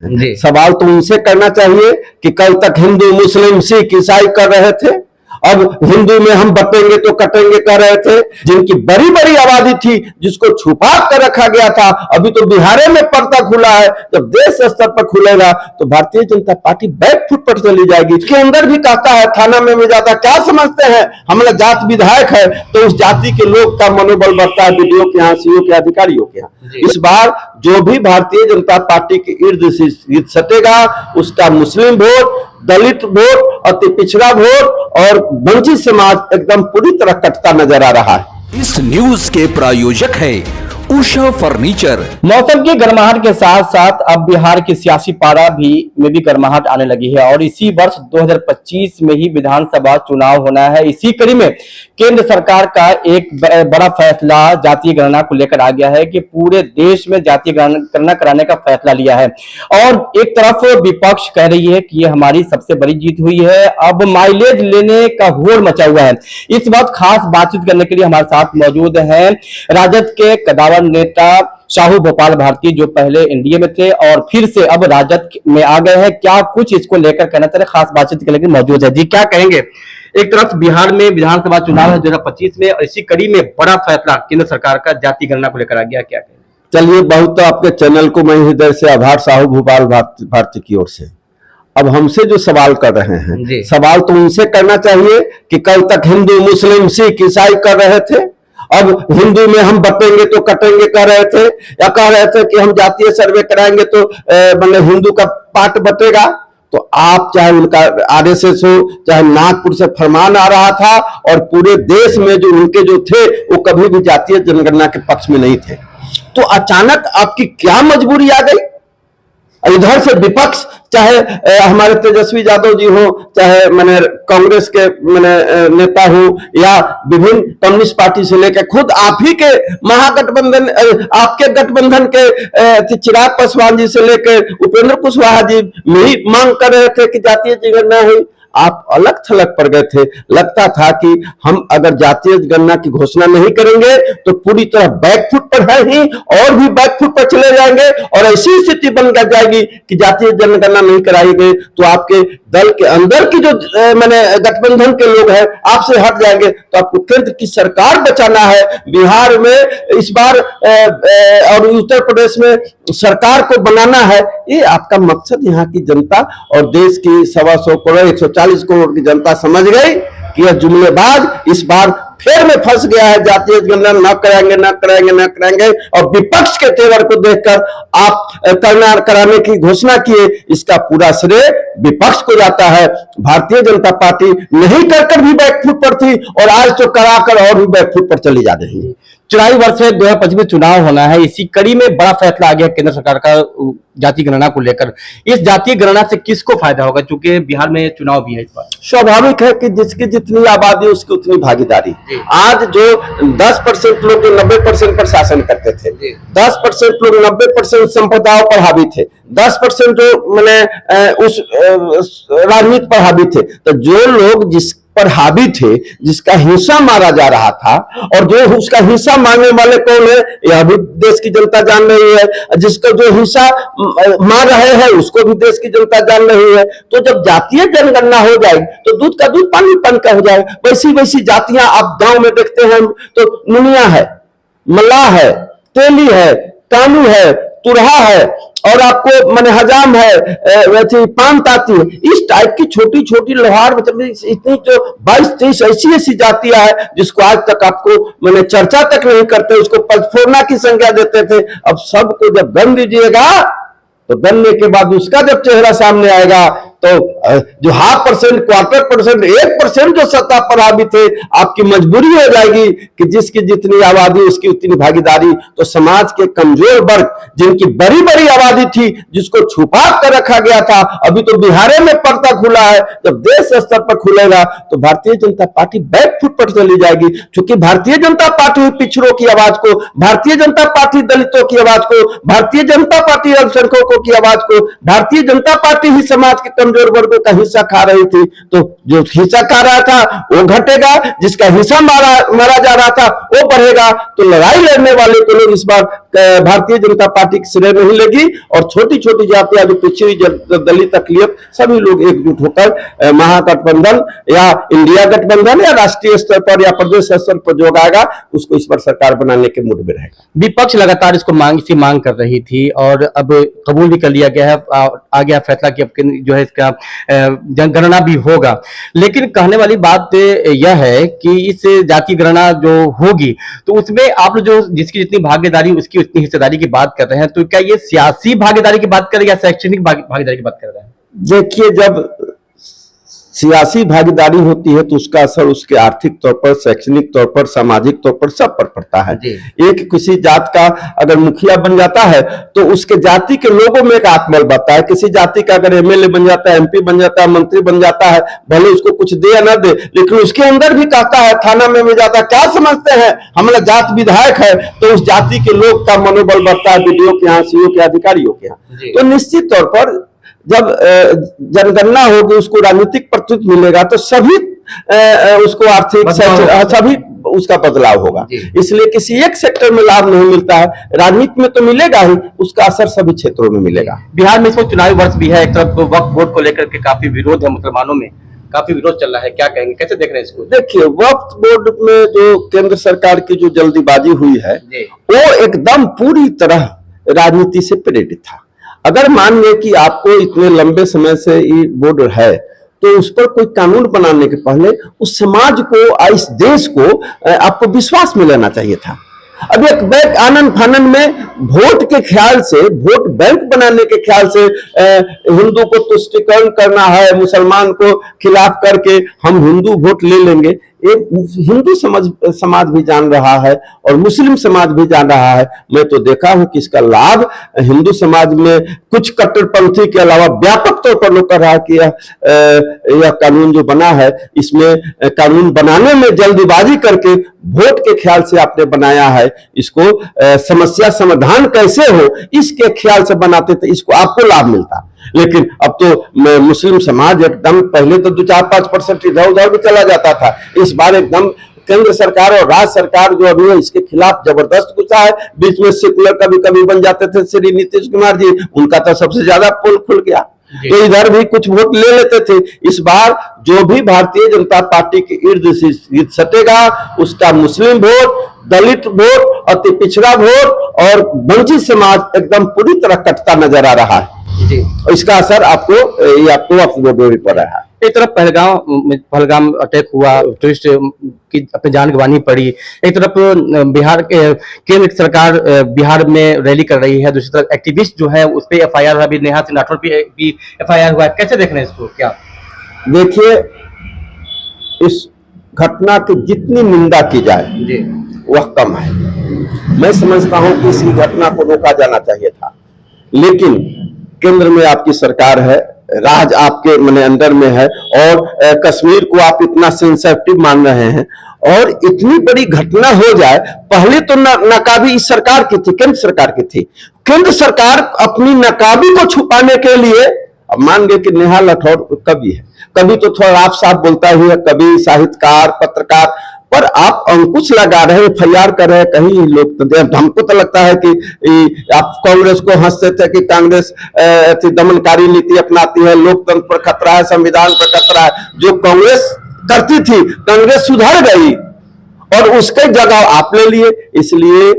जी। सवाल तो उनसे करना चाहिए कि कल तक हिंदू मुस्लिम सिख ईसाई कर रहे थे, अब हिंदू में हम बटेंगे तो कटेंगे कर रहे थे। जिनकी बड़ी बड़ी आबादी थी जिसको छुपा कर रखा गया था, अभी तो बिहार में पर्दा खुला है। जब देश स्तर पर खुलेगा तो Bharatiya Janata party back foot पर चली जाएगी। इसके अंदर भी कहता है थाना में जाता, क्या समझते हैं हमारा जात विधायक है तो उस जाति के लोग का मनोबल बढ़ता है बीडीओ के यहाँ, सीओ के अधिकारियों के यहाँ। इस बार जो भी भारतीय जनता पार्टी के इर्द गिर्द सटेगा उसका मुस्लिम वोट, दलित वोट, अति पिछड़ा वोट और वंचित समाज एकदम पूरी तरह कटता नजर आ रहा है। इस न्यूज के प्रायोजक है उषा फर्नीचर। मौसम की गर्माहट के साथ साथ अब बिहार की सियासी पारा में भी गर्माहट आने लगी है और इसी वर्ष 2025 में ही विधानसभा चुनाव होना है। इसी कड़ी में केंद्र सरकार का एक बड़ा फैसला जातीय गणना को लेकर आ गया है कि पूरे देश में जातीय गणना कराने का फैसला लिया है। और एक तरफ विपक्ष कह रही है कि ये हमारी सबसे बड़ी जीत हुई है, अब माइलेज लेने का होड़ मचा हुआ है। इस वक्त खास बातचीत करने के लिए हमारे साथ मौजूद हैं राजद के कदावर नेता शाहू भोपाल भारती, जो पहले एनडीए में थे और फिर से अब राजद में आ गए हैं। क्या कुछ इसको लेकर कहना चाहिए, खास बातचीत के लिए मौजूद है। जी, क्या कहेंगे? एक तरफ बिहार में विधानसभा चुनाव है 2025 में और इसी कड़ी में बड़ा फैसला केंद्र सरकार का जाति गणना को लेकर आ गया, क्या कहेंगे? चलिए, बहुत तो आपके चैनल को मैं हृदय से आभार शाहू भोपाल भारती की ओर से। अब हमसे जो सवाल कर रहे हैं, सवाल तो उनसे करना चाहिए कि कल तक हिंदू मुस्लिम सिख ईसाई कर रहे थे, अब हिंदू में हम बटेंगे तो कटेंगे कह रहे थे, या कह रहे थे कि हम जातीय सर्वे कराएंगे तो मतलब हिंदू का पार्ट बटेगा। तो आप चाहे उनका आरएसएस हो, चाहे नागपुर से फरमान आ रहा था और पूरे देश में जो उनके जो थे वो कभी भी जातीय जनगणना के पक्ष में नहीं थे। तो अचानक आपकी क्या मजबूरी आ गई? इधर से विपक्ष, चाहे हमारे तेजस्वी यादव जी हो, चाहे मैंने कांग्रेस के मैंने नेता हो, या विभिन्न कम्युनिस्ट पार्टी से लेकर खुद आप ही के महागठबंधन, आपके गठबंधन के चिराग पासवान जी से लेकर उपेंद्र कुशवाहा जी यही मांग कर रहे थे कि जातीय जनगणना हुई। आप अलग थलग पर गए थे। लगता था कि हम अगर जातीय गणना की घोषणा नहीं करेंगे तो पूरी तरह बैकफुट पर है ही और भी बैकफुट पर चले जाएंगे और ऐसी स्थिति बन जाएगी कि जातीय जनगणना नहीं कराई गई तो आपके दल के अंदर की जो मैंने गठबंधन के लोग हैं आपसे हट जाएंगे। तो आपको केंद्र की सरकार बचाना है। बिहार में इस बार और उत्तर प्रदेश में सरकार को बनाना है, ये आपका मकसद। यहाँ की जनता और देश की 125 करोड़ 140 करोड़ की जनता समझ गई कि यह जुमलेबाज इस बार फेर में फंस गया है। जातीय गणना न कराएंगे न कराएंगे न कराएंगे और विपक्ष के तेवर को देखकर आप कराने की घोषणा किए, इसका पूरा श्रेय विपक्ष को जाता है। भारतीय जनता पार्टी नहीं कर भी बैकफुट पर थी और आज तो कराकर और भी बैकफुट पर चली जा रही है। चुनावी वर्ष 2025 में चुनाव होना है, इसी कड़ी में बड़ा फैसला आ गया केंद्र सरकार का जातीय गणना को लेकर। इस जातीय गणना से किसको फायदा होगा, क्योंकि बिहार में चुनाव भी है इस बार? स्वाभाविक है कि जिसकी जितनी आबादी उसकी उतनी भागीदारी। आज जो 10% लोग जो 90% पर शासन करते थे, 10% लोग 90% संप्रदायों पर हावी थे, 10% जो मैंने उस राजनीति पर हावी थे, तो जो लोग जिस पर हावी थे, जिसका हिस्सा मारा जा रहा था और जो उसका हिस्सा मारने वाले कौन है यह भी देश की जनता जान रही है, जिसका जो हिस्सा मार रहे हैं उसको भी देश की जनता जान रही है। तो जब जातीय जनगणना हो जाएगी तो दूध का दूध पानी पानी का हो जाएगा। वैसी वैसी जातियां आप गांव में देखते हैं तो नुनिया है, मल्लाह है, तेली है, कानू है, तुरहा है और आपको मैंने हजाम है, वैसे पान ताती है। इस टाइप की छोटी छोटी लोहार मतलब इतनी जो 22-23 ऐसी ऐसी जातियां है जिसको आज तक आपको मैंने चर्चा तक नहीं करते, उसको पचफोरना की संज्ञा देते थे। अब सबको जब गन दीजिएगा तो गनने के बाद उसका जब चेहरा सामने आएगा तो जो 0.5%, 1/4%, 1% जो सत्ता पर हावी थे, आपकी मजबूरी हो जाएगी कि जिसकी जितनी आबादी उसकी उतनी भागीदारी। तो समाज के कमजोर वर्ग जिनकी बड़ी बड़ी आबादी थी, जिसको छुपा कर रखा गया था, अभी तो बिहार में पर्दा खुला है। जब देश स्तर पर खुलेगा तो भारतीय जनता पार्टी बैकफुट पर चली जाएगी, क्योंकि भारतीय जनता पार्टी पिछड़ों की आवाज को, भारतीय जनता पार्टी दलितों की आवाज को, भारतीय जनता पार्टी अल्पसंख्यकों की आवाज को, भारतीय जनता पार्टी ही समाज के कमजोर वर्गों का हिस्सा खा रही थी। तो जो हिस्सा खा रहा था वो घटेगा, जिसका हिस्सा मारा जा रहा था वो बढ़ेगा। तो लड़ाई लड़ने वाले को लोग इस बार भारतीय जनता पार्टी की श्रेय नहीं लेगी और छोटी छोटी जातियां जो पिछड़ी दलित अकलियत सभी लोग एकजुट होकर महागठबंधन या इंडिया गठबंधन या राष्ट्रीय स्तर पर या प्रदेश स्तर पर जो आएगा उसको इस पर सरकार बनाने के मूड में रहेगा। विपक्ष लगातार इसको इसी मांग कर रही थी और अब कबूल भी कर लिया गया है, आ गया फैसला कि अब जो है इसका जनगणना भी होगा। लेकिन कहने वाली बात यह है कि इस जाति गणना जो होगी तो उसमें आप जो जिसकी जितनी भागीदारी उसकी उतनी हिस्सेदारी की बात कर रहे हैं, तो क्या ये सियासी भागीदारी की बात कर रहे हैं या शैक्षणिक भागीदारी की बात कर रहे हैं? देखिए, जब सियासी भागीदारी होती है तो उसका असर उसके आर्थिक तौर पर, शैक्षणिक तौर पर, सामाजिक तौर पर सब पर पड़ता है। एक किसी जात का अगर मुखिया बन जाता है तो उसके जाति के लोगों में एक आत्मबल बढ़ता है। किसी जाति का अगर एमएलए बन जाता है, एमपी बन जाता है, मंत्री बन जाता है, भले उसको कुछ दे या ना दे, लेकिन उसके अंदर भी कहता है, थाना में जाता है, क्या समझते हैं हमारा जात विधायक है, तो उस जाति के लोग का मनोबल बढ़ता है, बीडीओ के यहाँ, सीओ के अधिकारियों के यहाँ। तो निश्चित तौर पर जब जनगणना होगी उसको राजनीतिक प्रतिनिधित्व मिलेगा तो सभी उसको आर्थिक सभी उसका बदलाव होगा। इसलिए किसी एक सेक्टर में लाभ नहीं मिलता है, राजनीति में तो मिलेगा ही, उसका असर सभी क्षेत्रों में मिलेगा। बिहार में इसको चुनावी वर्ष भी है, एक तरफ वक्फ बोर्ड को लेकर के काफी विरोध है, मुसलमानों में काफी विरोध चल रहा है, क्या कहेंगे, कैसे देख रहे हैं इसको? देखिए, वक्फ बोर्ड में जो केंद्र सरकार की जो जल्दीबाजी हुई है वो एकदम पूरी तरह राजनीति से प्रेरित था। अगर मान लें कि आपको इतने लंबे समय से ये बोर्ड है तो उस पर कोई कानून बनाने के पहले उस समाज को, इस देश को आपको विश्वास में लेना चाहिए था। अब एक बैंक आनन फानन में वोट के ख्याल से, वोट बैंक बनाने के ख्याल से हिंदू को तुष्टीकरण करना है, मुसलमान को खिलाफ करके हम हिंदू वोट ले लेंगे, एक हिंदू समाज भी जान रहा है और मुस्लिम समाज भी जान रहा है। मैं तो देखा हूं कि इसका लाभ हिंदू समाज में कुछ कट्टरपंथी के अलावा व्यापक तौर पर लोग कर रहा है कि यह कानून जो बना है, इसमें कानून बनाने में जल्दीबाजी करके वोट के ख्याल से आपने बनाया है, इसको समस्या समाधान कैसे हो इसके ख्याल से बनाते थे, इसको आपको लाभ मिलता। लेकिन अब तो मुस्लिम समाज एकदम, पहले तो 2-4-5% इधर उधर भी चला जाता था, इस बार एकदम केंद्र सरकार और राज्य सरकार जो अभी है इसके खिलाफ जबरदस्त गुस्सा है। बीच में सेकुलर कभी कभी बन जाते थे श्री नीतीश कुमार जी, उनका तो सबसे ज्यादा पोल खुल गया, तो इधर भी कुछ वोट ले लेते थे। इस बार जो भी भारतीय जनता पार्टी के इर्द गिर्द सटेगा उसका मुस्लिम वोट, दलित वोट, अति पिछड़ा वोट और वंचित समाज एकदम पूरी तरह कटता नजर आ रहा है। इसका असर आपको वक्फ पर रहा है। एक तरफ पहलगाम अटैक हुआ, टूरिस्ट की अपनी जान गंवानी पड़ी, एक तरफ बिहार केंद्र सरकार बिहार में रैली कर रही है, दूसरी तरफ एक्टिविस्ट जो है उस पर एफआईआर हुआ, अभी नेहा सिंह राठौर पे भी एफआईआर हुआ है, कैसे देख रहे हैं इसको? क्या देखिए, इस घटना की जितनी निंदा की जाए वह कम है। मैं समझता हूं कि इस घटना को रोका जाना चाहिए था, लेकिन केंद्र में आपकी सरकार है, राज आपके मने अंदर में है और कश्मीर को आप इतना सेंसिटिव मान रहे हैं और इतनी बड़ी घटना हो जाए। पहले तो नाकाबी इस सरकार की थी, केंद्र सरकार की थी। केंद्र सरकार अपनी नाकाबी को छुपाने के लिए, अब मान गए कि नेहा राठौर कवि है, कभी तो थोड़ा आप साफ बोलता ही है, कभी साहित्यकार, पत्रकार, पर आप अंकुश लगा रहे, एफआईआर कर रहे। कहीं लोग तो, हमको तो लगता है कि आप कांग्रेस को हंसते थे कि कांग्रेस दमनकारी नीति अपनाती है, लोकतंत्र पर खतरा है, संविधान पर खतरा है। जो कांग्रेस करती थी, कांग्रेस सुधर गई और उसके जगह आप ले लिए। इसलिए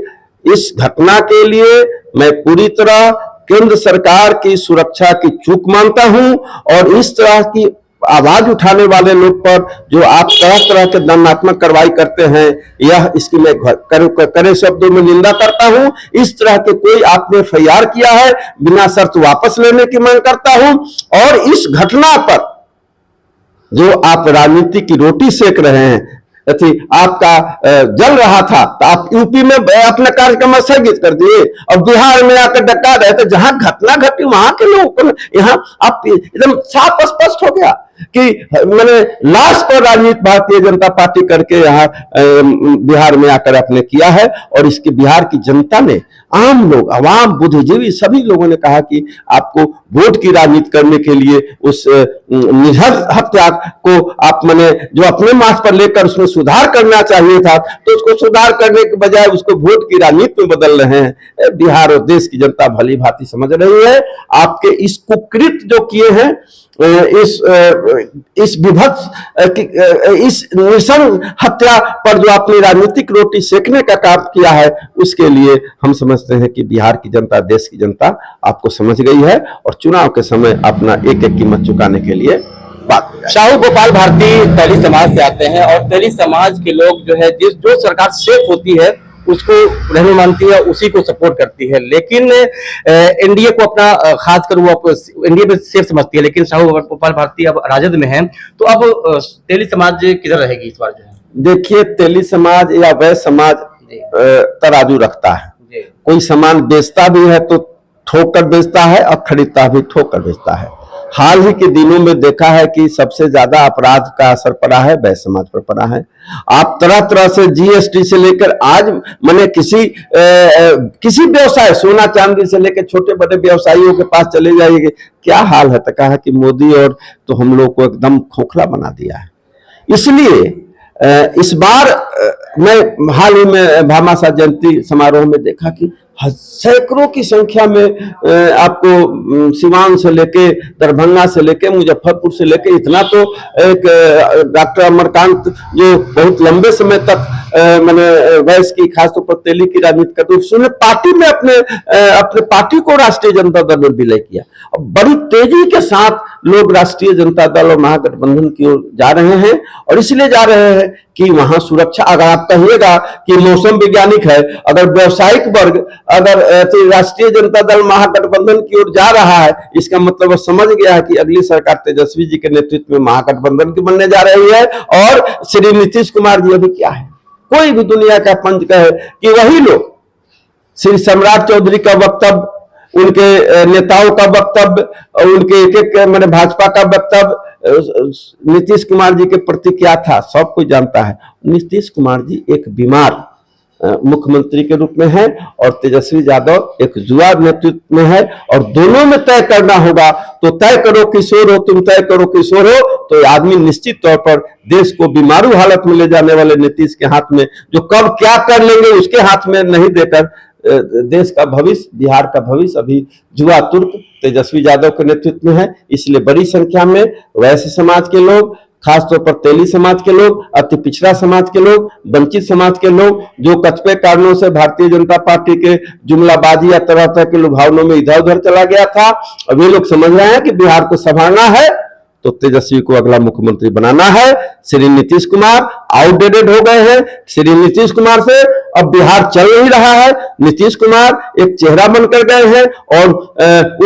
इस घटना के लिए मैं पूरी तरह केंद्र सरकार की सुरक्षा की चूक मानता हूं और इस तरह की आवाज उठाने वाले लोग पर जो आप तरह तरह के दंडात्मक कार्रवाई करते हैं, यह इसकी मैं कड़े शब्दों में निंदा करता हूं। इस तरह के कोई आपने एफआईआर किया है, बिना शर्त वापस लेने की मांग करता हूं। और इस घटना पर जो आप राजनीति की रोटी सेक रहे हैं, आपका जल रहा था तो आप यूपी में अपना कार्यक्रम स्थगित कर दिए और बिहार में आकर डका रहे थे। जहां घटना घटी वहां के लोग, यहाँ आप एकदम साफ स्पष्ट हो गया कि मैंने लास्ट पर राजनीति भारतीय जनता पार्टी करके यहाँ बिहार में आकर आपने किया है। और इसके बिहार की जनता ने, आम लोग, आवाम, बुद्धिजीवी सभी लोगों ने कहा कि आपको वोट की राजनीति करने के लिए उस निर्हद हत्या को आप मैंने जो अपने माथ पर लेकर उसमें सुधार करना चाहिए था, तो उसको सुधार करने के बजाय उसको वोट की राजनीति में बदल रहे हैं। बिहार और देश की जनता भली भांति समझ रही है आपके इस कुकृत जो किए हैं, इस विभत्स इस नृशंस हत्या पर जो आपने राजनीतिक रोटी सेकने का काम किया है, उसके लिए हम समझते हैं कि बिहार की जनता, देश की जनता आपको समझ गई है और चुनाव के समय अपना एक एक कीमत चुकाने के लिए बात। शाहू गोपाल भारती तेली समाज से आते हैं और तेली समाज के लोग जो है जो सरकार सेफ होती है उसको रहने मानती है, उसी को सपोर्ट करती है। लेकिन एनडीए को अपना खासकर वो एनडीए में सेफ समझती है। लेकिन शाहू गोपाल भारती अब राजद में है, तो अब तेली समाज किधर रहेगी इस बार जो है? देखिए, तेली समाज या वह समाज तराजू रखता है। कोई सामान बेचता भी है तो ठोक कर बेचता है और खरीदता भी ठोक कर बेचता है। हाल ही के दिनों में देखा है कि सबसे ज्यादा अपराध का असर पड़ा है वह समाज पर पड़ा है। आप तरह तरह से जीएसटी से लेकर आज मैंने किसी व्यवसाय, सोना चांदी से लेकर छोटे बड़े व्यवसायियों के पास चले जाइए, क्या हाल है। तो कहा कि मोदी और तो हम लोग को एकदम खोखला बना दिया है। इसलिए इस बार मैं हाल ही में भामाशाह जयंती समारोह में देखा कि सैकड़ों की संख्या में आपको सिवान से लेके, दरभंगा से लेके, मुजफ्फरपुर से लेके, इतना तो एक डॉक्टर अमरकांत जो बहुत लंबे समय तक मैंने वैश्य की खासतौर पर तेली की राजनीति करते, उसने पार्टी में अपने पार्टी को राष्ट्रीय जनता दल में विलय किया। और बड़ी तेजी के साथ लोग राष्ट्रीय जनता दल और महागठबंधन की ओर जा रहे हैं। और इसलिए जा रहे हैं कि वहां सुरक्षा, अगर आप कहिएगा कि मौसम वैज्ञानिक है, अगर व्यवसायिक वर्ग अगर राष्ट्रीय जनता दल महागठबंधन की ओर जा रहा है, इसका मतलब समझ गया है कि अगली सरकार तेजस्वी जी के नेतृत्व में महागठबंधन की बनने जा रही है। और श्री नीतीश कुमार जी अभी क्या है, कोई भी दुनिया का पंच कहे कि वही लोग, श्री सम्राट चौधरी का वक्तव्य, उनके नेताओं का वक्तव्य, उनके एक एक मैंने भाजपा का वक्तव्य नीतीश कुमार जी के प्रति क्या था, सब कोई जानता है। नीतीश कुमार जी एक बीमार मुख्यमंत्री के रूप में है और तेजस्वी यादव एक जुआ नेतृत्व में है। और दोनों में तय करना होगा, तो तय करो किशोर हो, तुम तय करो किशोर हो, तो आदमी निश्चित तौर पर देश को बीमारू हालत में ले जाने वाले नीतीश के हाथ में, जो कब क्या कर लेंगे उसके हाथ में नहीं देकर देश का भविष्य, बिहार का भविष्य अभी जुआ तुर्क तेजस्वी यादव के नेतृत्व में है। इसलिए बड़ी संख्या में वैश्य समाज के लोग, खासतौर पर तेली समाज के लोग, अति पिछड़ा समाज के लोग, वंचित समाज के लोग, जो कतिपय कारणों से भारतीय जनता पार्टी के जुमलाबाजी या तरह तरह के लुभावनों में इधर उधर चला गया था, अब ये लोग समझ रहे हैं कि बिहार को संभालना है तो तेजस्वी को अगला मुख्यमंत्री बनाना है। श्री नीतीश कुमार आउटडेटेड हो गए हैं। श्री नीतीश कुमार से अब बिहार चल नहीं रहा है। नीतीश कुमार एक चेहरा बनकर गए हैं और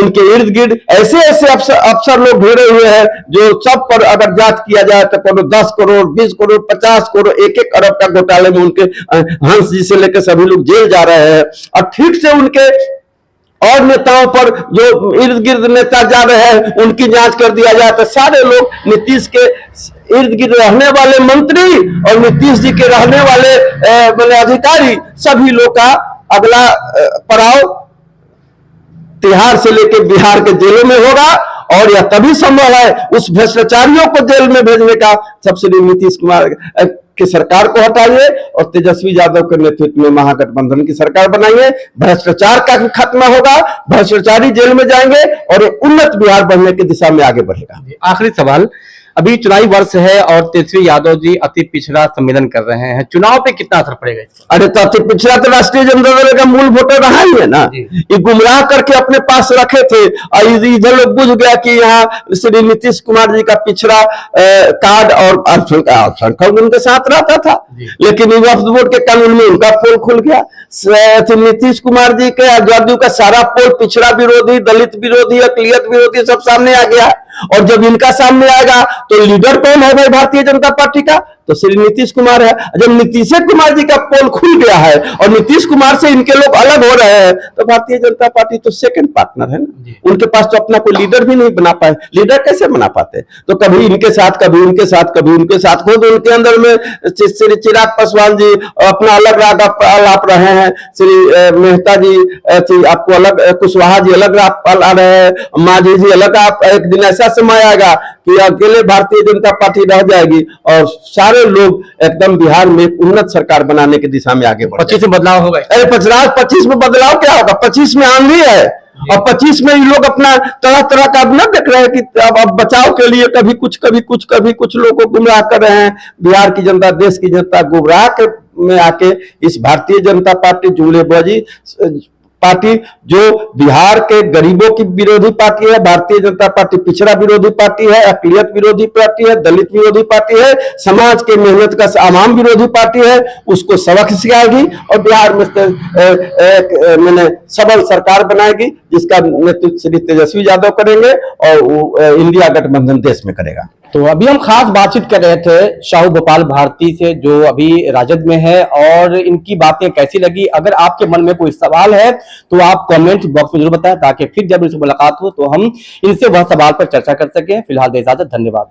उनके इर्द गिर्द ऐसे ऐसे अफसर लोग घेरे हुए हैं जो सब पर अगर जांच किया जाए तो करोड़ 10 करोड़ 20 करोड़ 50 करोड़ 1-1 अरब का घोटाले में उनके हंस जी से लेकर सभी लोग जेल जा रहे हैं। और ठीक से उनके और नेताओं पर जो इर्द गिर्द नेता जा रहे हैं उनकी जांच कर दिया जाए तो सारे लोग नीतीश के इर्द गिर्द रहने वाले मंत्री और नीतीश जी के रहने वाले अधिकारी, सभी लोग का अगला पड़ाव तिहाड़ से लेकर बिहार के जेलों में होगा। और यह तभी संभव है, उस भ्रष्टाचारियों को जेल में भेजने का सबसे नीतीश कुमार की सरकार को हटाइए और तेजस्वी यादव के नेतृत्व में महागठबंधन की सरकार बनाइए। भ्रष्टाचार का खत्म होगा, भ्रष्टाचारी जेल में जाएंगे और एक उन्नत बिहार बनने की दिशा में आगे बढ़ेगा। आखिरी सवाल, अभी चुनावी वर्ष है और तेजस्वी यादव जी अति पिछड़ा सम्मेलन कर रहे हैं, चुनाव पे कितना असर पड़ेगा इसका? अरे तो अति पिछड़ा तो राष्ट्रीय जनता दल का मूल वोटर रहा ही है ना। ये गुमराह करके अपने पास रखे थे और इधर लोग बुझ गया कि यहाँ श्री नीतीश कुमार जी का पिछड़ा कार्ड और अल्पसंख्यक उनके साथ रहता था, लेकिन वक्फ बोर्ड के कानून में उनका पोल खुल गया। नीतीश कुमार जी के जदयू का सारा पोल पिछड़ा विरोधी, दलित विरोधी, अकलियत विरोधी सब सामने आ गया। और जब इनका सामने आएगा तो लीडर कौन है भाई भारतीय जनता पार्टी का? तो श्री नीतीश कुमार है। जब नीतीश कुमार जी का पोल खुल गया है और नीतीश कुमार से इनके लोग अलग हो रहे हैं, तो भारतीय जनता पार्टी तो सेकंड पार्टनर है ना। उनके पास तो अपना कोई लीडर भी नहीं बना पाए, लीडर कैसे बना पाते? तो कभी इनके साथ, कभी उनके साथ, कभी उनके साथ। खुद उनके अंदर में श्री चिराग पासवान जी अपना अलग राग आलाप रहे हैं, श्री मेहता जी आपको अलग, कुशवाहा जी अलग राग आ रहे हैं, मांझी जी अलग। आप एक दिन ऐसा समय आएगा कि अकेले भारतीय जनता पार्टी रह जाएगी और सारे लोग एकदम बिहार में उन्नत सरकार बनाने की दिशा में आगे बढ़े। 25 में बदलाव होगा। अरे 25 में बदलाव क्या होगा? 25 में आंधी है और 25 में ये लोग अपना तरह तरह का न देख रहे हैं कि अब बचाव के लिए कभी कुछ लोगों को गुमराह कर रहे हैं। बिहार की जनता, देश की जनता गुमराह के में आके इस भारतीय जनता पार्टी, जुमलेबाजी पार्टी, जो बिहार के गरीबों की विरोधी पार्टी है, भारतीय जनता पार्टी पिछड़ा विरोधी पार्टी है, अकलियत विरोधी पार्टी है, दलित विरोधी पार्टी है, समाज के मेहनत का आवाम विरोधी पार्टी है, उसको सबक सिखाएगी और बिहार में मैंने सबल सरकार बनाएगी, जिसका नेतृत्व श्री तेजस्वी यादव करेंगे और इंडिया गठबंधन देश में करेगा। तो अभी हम खास बातचीत कर रहे थे शाहू भोपाल भारती से, जो अभी राजद में है, और इनकी बातें कैसी लगी। अगर आपके मन में कोई सवाल है तो आप कमेंट बॉक्स में जरूर बताएं, ताकि फिर जब इनसे मुलाकात हो तो हम इनसे वह सवाल पर चर्चा कर सकें। फिलहाल दे इजाजत, धन्यवाद।